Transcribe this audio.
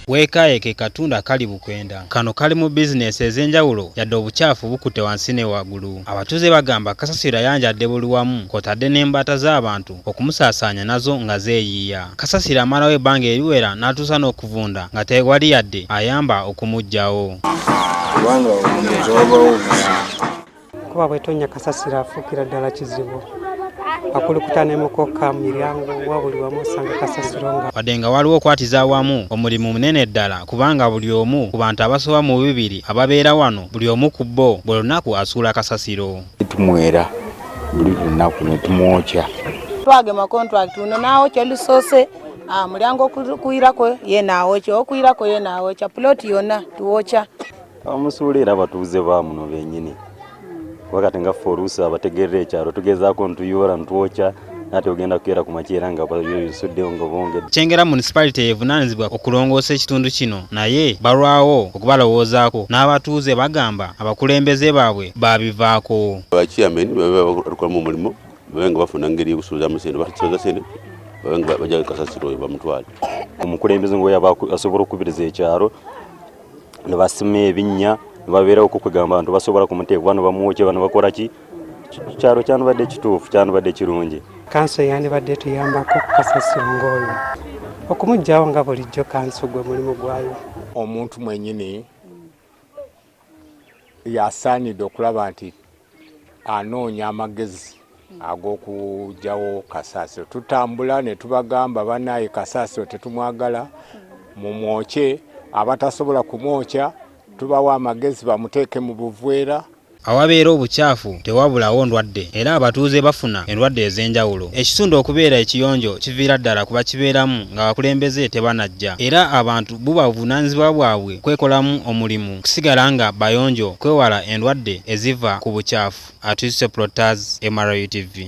Weekaaye ke katunda kali bukwenda. Kano kali mu bizinesi ez'enjawulo yadde obukyafu bukutte wansi ne waggulu. Abatuuze bagamba kasasiro yanjadde buli wamu kw'otadde n'embaata z'abantu okumusaasaanya nazo nga zeeyiiya. Kasasiro amalawo ebbanga eriwera n'atuusa n'okuvunda nga tewali yadde ayamba okumuggyawo. Kuba bw'etonnya kasasiro afuukira ddala kizibu. Akulukuta ne mukoka miryango wa buli wamu osanga kasasiro nga. Wadde nga waliwo okwatiza awamu omulimu munene ddala kubanga buli omu ku bantu abasoba mu 200 ababeera wano buli omu ku bo buli lunaku asuula kasasiro. Tumwera buli lunaku ne tumwokya. Twagema contract uno naawokya lusoose mulyango okuyirako ye naawokya okuyirako ye naawokya ploti yonna tuwokya. Amusuulira abatuuze baamuno bennyini. Wakati nga forusa abategerera ekyalo tugezaako ntuyora ntwokya ate ogenda kukeera ku makyera nga basuddeyo nga bonge. Kyengera municipality evunaanyizibwa okulongoosa ekitundu kino naye balwawo okubalowoozaako n'abatuuze bagamba abakulembeze baabwe baabivaako. Abachairman bakola mu mulimo babenga bafuna ngeri y'okusuuza amasente batusoza sente babenga bajja kasasiro bamutwale. Omukulembeze ngoyo asobola okukubiriza ekyalo ne basima ebinnya babeerawo okugamba abantu basobola kumuteeka bano bamwokye bano bakola ki kyalo kyandibadde kituufu kyandibadde kirungi. Kanso yandibadde tuyambako kasasiro ng'oyo okumuggyawo nga bulijjo kanso gwe mulimu gwayo. Omuntu mwennyini yasaanidde okulaba nti anoonya amagezi ag'okuggyawo kasasiro. Tutambula ne tubagamba banaye kasasiro tetumwagala mumwokye, abatasobola kumwokya tubawa amagezi bamuteeke mu buveera. Awabeera obukyafu tewabulawo ndwadde era abatuuze bafuna endwadde ez'enjawulo. Ekitundu okubeera ekiyonjo kiviira ddala kuba kibeeramu nga abakulembeze tebanajja era abantu buba buvunaanyizibwa bwabwe kwekolamu omulimu kusigala nga bayonjo kwewala endwadde eziva ku bukyafu. Atuuse Protaz, MRU TV.